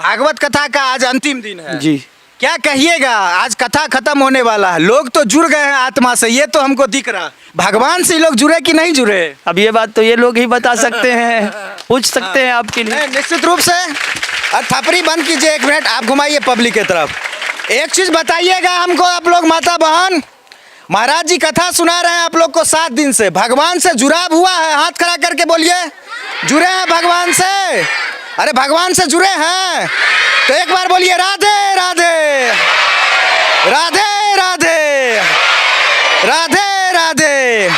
भागवत कथा का आज अंतिम दिन है जी। क्या कहिएगा? आज कथा खत्म होने वाला है, लोग तो जुड़ गए हैं आत्मा से, ये तो हमको दिख रहा। भगवान से लोग जुड़े कि नहीं जुड़े? अब ये बात तो ये लोग ही बता सकते हैं, पूछ सकते हैं आपके लिए। निश्चित रूप से। और थपरी बंद कीजिए, 1 मिनट आप घुमाइए पब्लिक की तरफ। एक चीज बताइएगा हमको, आप लोग माता बहन, महाराज जी कथा सुना रहे हैं आप लोग को 7 दिन से, भगवान से जुड़ाव हुआ है? हाथ खड़ा करके बोलिए, जुड़े हैं भगवान से? अरे भगवान से जुड़े हैं तो एक बार बोलिए राधे राधे, राधे राधे, राधे राधे।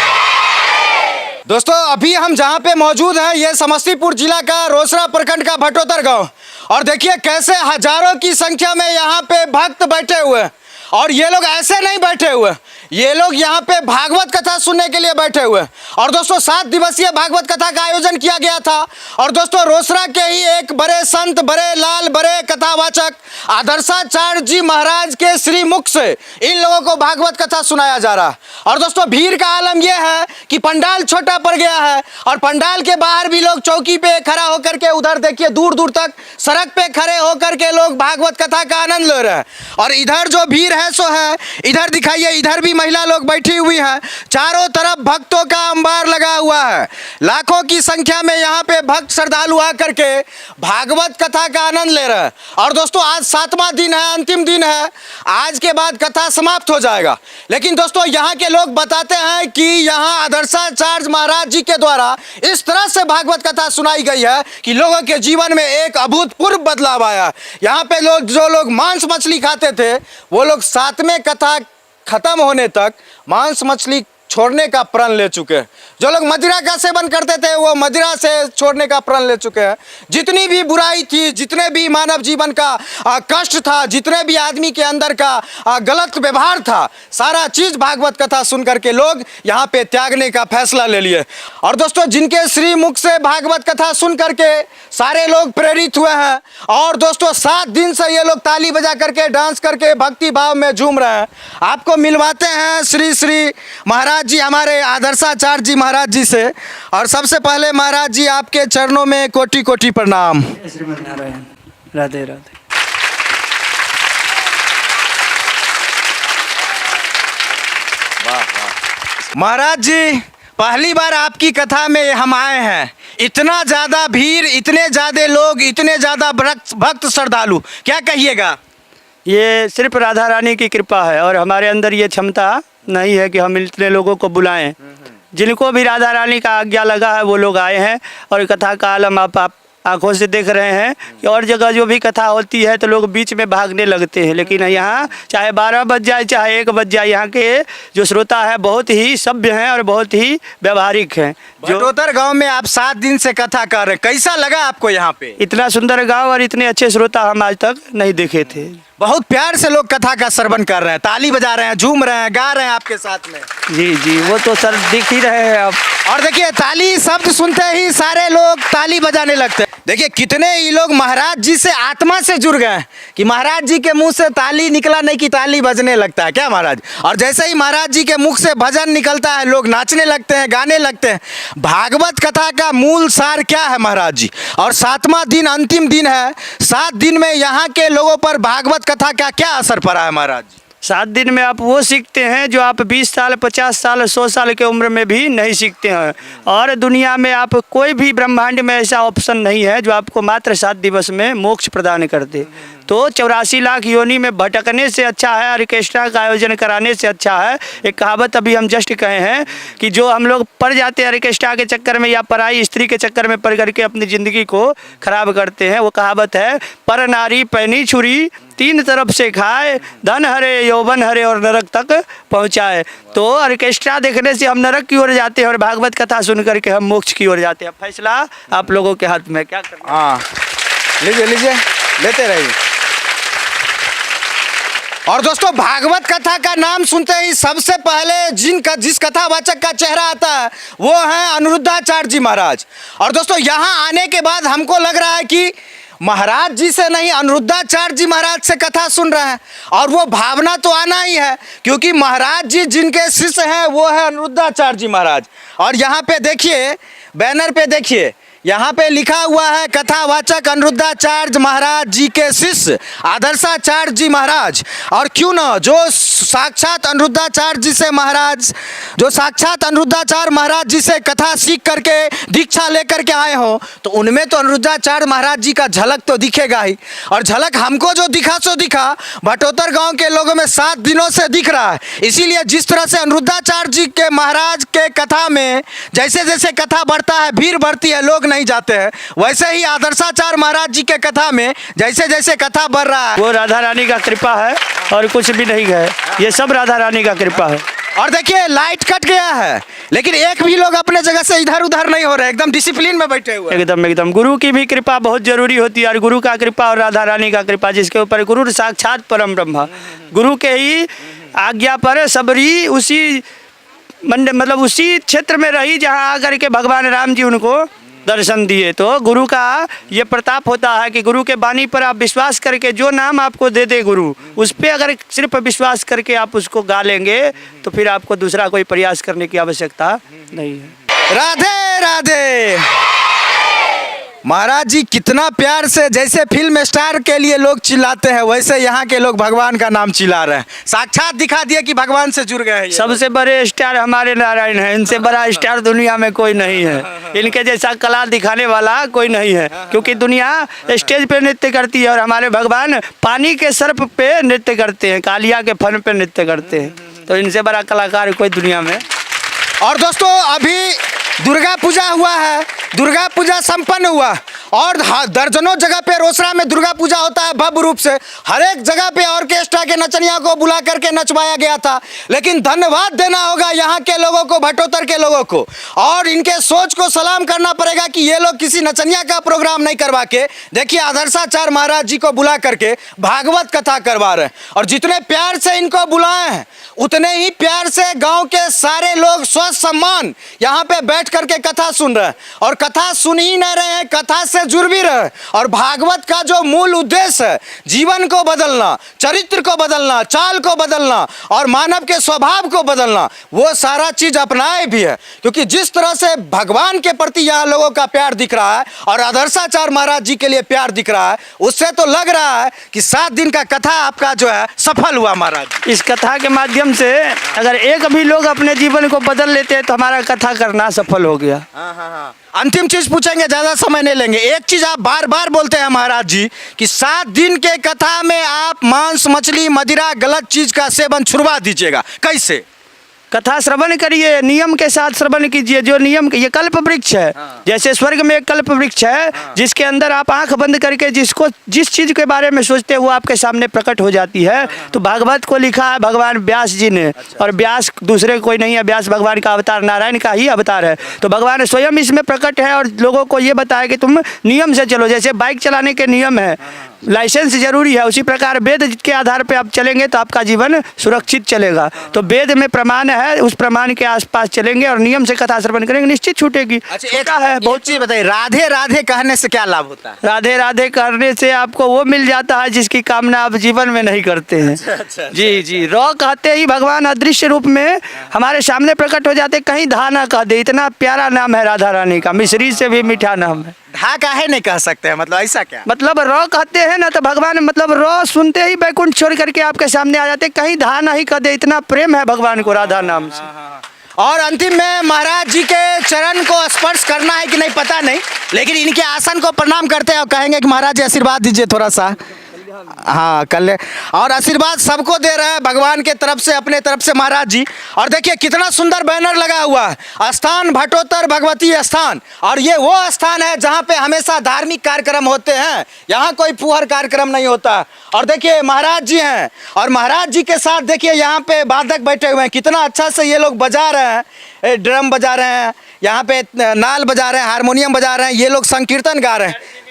दोस्तों अभी हम जहाँ पे मौजूद हैं ये समस्तीपुर जिला का रोसड़ा प्रखंड का भटोतर गांव, और देखिए कैसे हजारों की संख्या में यहाँ पे भक्त बैठे हुए हैं। और ये लोग ऐसे नहीं बैठे हुए, ये लोग यहाँ पे भागवत कथा सुनने के लिए बैठे हुए। और दोस्तों 7 दिवसीय भागवत कथा का आयोजन किया गया था। और दोस्तों रोसड़ा के ही एक बड़े संत, बड़े लाल, बड़े कथावाचक आदर्शाचार्य जी महाराज के श्री मुख से इन लोगों को भागवत कथा सुनाया जा रहा है। और दोस्तों भीड़ का आलम यह है कि पंडाल छोटा पड़ गया है, और पंडाल के बाहर भी लोग चौकी पे खड़ा होकर के, उधर देखिए दूर दूर तक सड़क पे खड़े होकर के लोग भागवत कथा का आनंद ले रहे हैं। और इधर जो भीड़ है सो है, इधर दिखाइए, इधर भी महिला लोग बैठी हुई हैं। चारों तरफ भक्तों का अंबार लगा हुआ है, लाखों की संख्या में यहाँ पे भक्त श्रद्धालु आकर के भागवत कथा का आनंद ले रहे हैं। और दोस्तों आज 7वां दिन है, अंतिम दिन है, आज के बाद कथा समाप्त हो जाएगा। लेकिन दोस्तों यहाँ के लोग बताते हैं कि यहाँ आदर्शाचार्य महाराज जी के द्वारा इस तरह से भागवत कथा सुनाई गई है कि लोगों के जीवन में एक अभूतपूर्व बदलाव आया। यहाँ पे लोग, जो लोग मांस मछली खाते थे, वो लोग 7वें कथा खत्म होने तक मांस मछली छोड़ने का प्रण ले चुके हैं। जो लोग मदिरा का सेवन करते थे वो मदिरा से छोड़ने का प्रण ले चुके हैं। जितनी भी बुराई थी, जितने भी मानव जीवन का कष्ट था, जितने भी आदमी के अंदर का गलत व्यवहार था, सारा चीज भागवत कथा सुन करके लोग यहाँ पे त्यागने का फैसला ले लिए। और दोस्तों जिनके श्री मुख से भागवत कथा सुन करके सारे लोग प्रेरित हुए हैं। और दोस्तों 7 दिन से ये लोग ताली बजा करके, डांस करके भक्ति भाव में झूम रहे हैं। आपको मिलवाते हैं श्री श्री महाराज जी, हमारे आदर्शाचार्य जी महाराज जी से। और सबसे पहले महाराज जी आपके चरणों में कोटि कोटि प्रणाम। श्रीमद् नारायण। राधे राधे। महाराज जी पहली बार आपकी कथा में हम आए हैं, इतना ज्यादा भीड़, इतने ज्यादा लोग, इतने ज्यादा भक्त श्रद्धालु, क्या कहिएगा? ये सिर्फ राधा रानी की कृपा है, और हमारे अंदर ये क्षमता नहीं है कि हम इतने लोगों को बुलाएं। जिनको भी राधा रानी का आज्ञा लगा है वो लोग आए हैं। और कथा का आलम आप आंखों से देख रहे हैं कि और जगह जो भी कथा होती है तो लोग बीच में भागने लगते हैं, लेकिन यहाँ चाहे 12 बज जाए चाहे 1 बज जाए, यहाँ के जो श्रोता है बहुत ही सभ्य हैं और बहुत ही व्यवहारिक हैं। भटोतर गांव में आप 7 दिन से कथा कर रहे हैं, कैसा लगा आपको यहाँ पे? इतना सुंदर गांव और इतने अच्छे श्रोता हम आज तक नहीं देखे थे। बहुत प्यार से लोग कथा का श्रवण कर रहे हैं, ताली बजा रहे हैं, झूम रहे हैं, गा रहे हैं आपके साथ में। जी जी, वो तो सर दिख ही रहे हैं अब। और देखिए ताली शब्द सुनते ही सारे लोग ताली बजाने लगते हैं। देखिए कितने ये लोग महाराज जी से आत्मा से जुड़ गए कि महाराज जी के मुंह से ताली निकला नहीं कि ताली बजने लगता है क्या महाराज? और जैसे ही महाराज जी के मुख से भजन निकलता है लोग नाचने लगते हैं, गाने लगते हैं। भागवत कथा का मूल सार क्या है महाराज जी? और 7वां दिन अंतिम दिन है, 7 दिन में यहाँ के लोगों पर भागवत कथा का क्या असर पड़ा है महाराज जी? 7 दिन में आप वो सीखते हैं जो आप 20 साल, 50 साल, 100 साल की उम्र में भी नहीं सीखते हैं। और दुनिया में आप कोई भी ब्रह्मांड में ऐसा ऑप्शन नहीं है जो आपको मात्र 7 दिवस में मोक्ष प्रदान कर दे। तो 84 लाख योनि में भटकने से अच्छा है, ऑर्केस्ट्रा का आयोजन कराने से अच्छा है। एक कहावत अभी हम जस्ट कहे हैं कि जो हम लोग पड़ जाते हैं ऑर्केस्ट्रा के चक्कर में या पराई स्त्री के चक्कर में पड़ करके अपनी ज़िंदगी को खराब करते हैं, वो कहावत है पर नारी पैनी छुरी 3 तरफ से खाए, धन हरे यौवन हरे और नरक तक पहुँचाए। तो ऑर्केस्ट्रा देखने से हम नरक की ओर जाते हैं और भागवत कथा सुन करके हम मोक्ष की ओर जाते हैं। फैसला आप लोगों के हाथ में, क्या करना? हाँ लीजिए लीजिए, लेते रहिए। और दोस्तों भागवत कथा का नाम सुनते ही सबसे पहले जिस कथावाचक का चेहरा आता है वो है अनिरुद्धाचार्य जी महाराज। और दोस्तों यहाँ आने के बाद हमको लग रहा है कि महाराज जी से नहीं अनिरुद्धाचार्य जी महाराज से कथा सुन रहे हैं। और वो भावना तो आना ही है क्योंकि महाराज जी जिनके शिष्य हैं वो है अनिरुद्धाचार्य जी महाराज। और यहाँ पे देखिए, बैनर पे देखिए यहाँ पे लिखा हुआ है कथावाचक अनिरुद्धाचार्य महाराज जी के शिष्य आदर्शाचार्य जी महाराज। और क्यों ना जो साक्षात अनिरुद्धाचार्य जी से महाराज जी से कथा सीख करके दीक्षा लेकर के आए हो, तो उनमें तो अनिरुद्धाचार्य महाराज जी का झलक तो दिखेगा ही। और झलक हमको जो दिखा सो दिखा, भटोतर गांव के लोगों में 7 दिनों से दिख रहा है। इसीलिए जिस तरह से अनिरुद्धाचार्य जी के महाराज के कथा में जैसे जैसे कथा बढ़ता है, भीड़ बढ़ती है, लोग नहीं जाते हैं, वैसे ही आदर्शाचार्य महाराज जी के कथा में जैसे जैसे कथा बढ़ रहा है, वो राधा रानी का कृपा है और कुछ भी नहीं है, ये सब राधा रानी का कृपा है। और देखिए लाइट कट गया है, लेकिन एक भी लोग अपने जगह से इधर उधर नहीं हो रहे, एकदम डिसिप्लिन में बैठे हुए। एकदम गुरु की भी कृपा बहुत जरूरी होती है, और गुरु का कृपा और राधा रानी का कृपा, जिसके ऊपर गुरु साक्षात परम ब्रह्मा, गुरु के ही आज्ञा पर सबरी उसी मतलब उसी क्षेत्र में रही जहाँ आकर के भगवान राम जी उनको दर्शन दिए। तो गुरु का ये प्रताप होता है कि गुरु के वाणी पर आप विश्वास करके जो नाम आपको दे दे गुरु, उस पर अगर सिर्फ विश्वास करके आप उसको गा लेंगे तो फिर आपको दूसरा कोई प्रयास करने की आवश्यकता नहीं है। राधे राधे। महाराज जी कितना प्यार से, जैसे फिल्म स्टार के लिए लोग चिल्लाते हैं, वैसे यहाँ के लोग भगवान का नाम चिल्ला रहे हैं। साक्षात दिखा दिया कि भगवान से जुड़ गए हैं। सबसे बड़े स्टार हमारे नारायण हैं, इनसे बड़ा स्टार दुनिया में कोई नहीं है, इनके जैसा कला दिखाने वाला कोई नहीं है। क्योंकि दुनिया स्टेज पे नृत्य करती है और हमारे भगवान पानी के सर्प पे नृत्य करते हैं, कालिया के फन पे नृत्य करते हैं। तो इनसे बड़ा कलाकार कोई दुनिया में। और दोस्तों अभी दुर्गा पूजा हुआ है, दुर्गा पूजा संपन्न हुआ और दर्जनों जगह पे रोसड़ा में दुर्गा पूजा होता है भव्य रूप से। हर एक जगह पे ऑर्केस्ट्रा के नचनिया को बुला करके नचवाया गया था। लेकिन धन्यवाद देना होगा यहाँ के लोगों को, भटोतर के लोगों को, और इनके सोच को सलाम करना पड़ेगा कि ये लोग किसी नचनिया का प्रोग्राम नहीं करवा के, देखिए आदर्शाचार्य महाराज जी को बुला करके भागवत कथा करवा रहे हैं। और जितने प्यार से इनको बुलाए हैं, उतने ही प्यार से गाँव के सारे लोग स्वस्थ सम्मान यहाँ पे बैठ करके कथा सुन रहे हैं। और कथा सुन ही नहीं रहे हैं, कथा से जुड़ भी रहे। और भागवत का जो मूल उद्देश्य है, जीवन को बदलना, चरित्र को बदलना, चाल को बदलना और मानव के स्वभाव को बदलना, वो सारा चीज अपनाए भी है। क्योंकि जिस तरह से भगवान के प्रति यहाँ लोगों का प्यार दिख रहा है और आदर्शाचार्य महाराज जी के लिए प्यार दिख रहा है, उससे तो लग रहा है कि 7 दिन का कथा आपका जो है सफल हुआ। महाराज इस कथा के माध्यम से अगर एक भी लोग अपने जीवन को बदल लेते हैं तो हमारा कथा करना सफल हो गया। अंतिम चीज पूछेंगे, ज्यादा समय नहीं लेंगे। एक चीज आप बार बार बोलते हैं महाराज जी कि 7 दिन के कथा में आप मांस, मछली, मदिरा, गलत चीज का सेवन छुड़वा दीजिएगा। कैसे? कथा श्रवण करिए, नियम के साथ श्रवण कीजिए। जो नियम, ये कल्प वृक्ष है। जैसे स्वर्ग में एक कल्प वृक्ष है जिसके अंदर आप आंख बंद करके जिसको जिस चीज के बारे में सोचते हैं वो आपके सामने प्रकट हो जाती है। तो भागवत को लिखा है भगवान व्यास जी ने, और व्यास दूसरे कोई नहीं है, व्यास भगवान का अवतार, नारायण का ही अवतार है। तो भगवान स्वयं इसमें प्रकट है और लोगों को ये बताया कि तुम नियम से चलो। जैसे बाइक चलाने के नियम है, लाइसेंस जरूरी है, उसी प्रकार वेद के आधार पे आप चलेंगे तो आपका जीवन सुरक्षित चलेगा। तो वेद में प्रमाण है, उस प्रमाण के आसपास चलेंगे और नियम से कथा श्रवण करेंगे, निश्चित छूटेगी। अच्छा, एक है बहुत चीज बताइए, राधे राधे कहने से क्या लाभ होता है? राधे राधे करने से आपको वो मिल जाता है जिसकी कामना आप जीवन में नहीं करते हैं। अच्छा। जी रॉ कहते ही भगवान अदृश्य रूप में हमारे सामने प्रकट हो जाते, कहीं धा ना कह दे। इतना प्यारा नाम है राधा रानी का, मिश्री से भी मीठा नाम है। धा काहे नहीं कह सकते हैं, मतलब ऐसा क्या? मतलब रॉ कहते हैं ना, तो भगवान मतलब रॉ सुनते ही बैकुंठ छोड़ करके आपके सामने आ जाते, कहीं धा नहीं कर दे। इतना प्रेम है भगवान को राधा नाम से। और अंतिम में महाराज जी के चरण को स्पर्श करना है कि नहीं पता नहीं, लेकिन इनके आसन को प्रणाम करते हैं और कहेंगे कि महाराज जी आशीर्वाद दीजिए थोड़ा सा। हाँ कल, और आशीर्वाद सबको दे रहे हैं भगवान के तरफ से, अपने तरफ से महाराज जी। और देखिए कितना सुंदर बैनर लगा हुआ है, स्थान भटोतर भगवती स्थान। और ये वो स्थान है जहाँ पे हमेशा धार्मिक कार्यक्रम होते हैं, यहाँ कोई फुहर कार्यक्रम नहीं होता। और देखिए महाराज जी हैं, और महाराज जी के साथ देखिए यहाँ पे वादक बैठे हुए हैं, कितना अच्छा से ये लोग बजा रहे हैं, ड्रम बजा रहे हैं, यहाँ पे नाल बजा रहे हैं, हारमोनियम बजा रहे हैं, ये लोग संकीर्तन गा रहे हैं।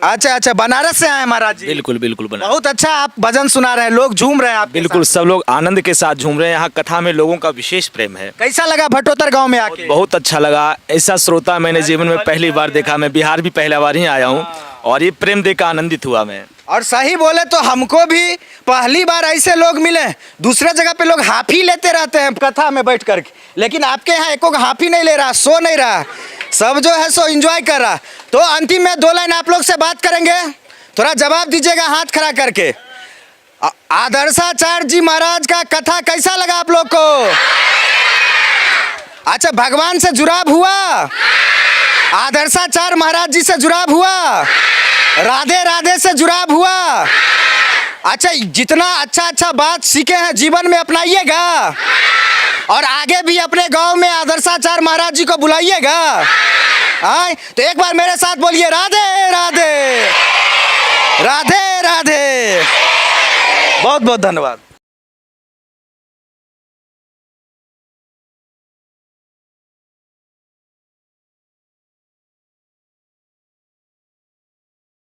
अच्छा, बनारस से आए महाराज जी? बिल्कुल बनारस। बहुत अच्छा, आप भजन सुना रहे हैं, लोग झूम रहे हैं आप? बिल्कुल, सब लोग आनंद के साथ झूम रहे हैं। यहाँ कथा में लोगों का विशेष प्रेम है। कैसा लगा भटोतर गांव में आके? बहुत अच्छा लगा। ऐसा श्रोता मैंने जीवन में पहली बार देखा। मैं बिहार भी पहला बार ही आया हूँ और ये प्रेम देख आनंदित हुआ मैं। और सही बोले तो हमको भी पहली बार ऐसे लोग मिले। दूसरे जगह पे लोग हाफी लेते रहते हैं कथा में बैठ करके, लेकिन आपके यहाँ एको हाफी नहीं ले रहा, सो नहीं रहा। सब जो है सो एंजॉय कर रहा। तो अंतिम में 2 लाइन आप लोग से बात करेंगे, थोड़ा जवाब दीजिएगा हाथ खड़ा करके। आदर्शाचार्य जी महाराज का कथा कैसा लगा आप लोग को? अच्छा, भगवान से जुड़ाव हुआ? आदर्शाचार्य महाराज जी से जुड़ाव हुआ? राधे राधे से जुड़ाव हुआ? अच्छा, जितना अच्छा बात सीखे हैं जीवन में अपनाइएगा और आगे भी अपने गांव में आदर्शाचार्य महाराज जी को बुलाइएगा। आए तो एक बार मेरे साथ बोलिए राधे राधे, राधे राधे। बहुत बहुत धन्यवाद।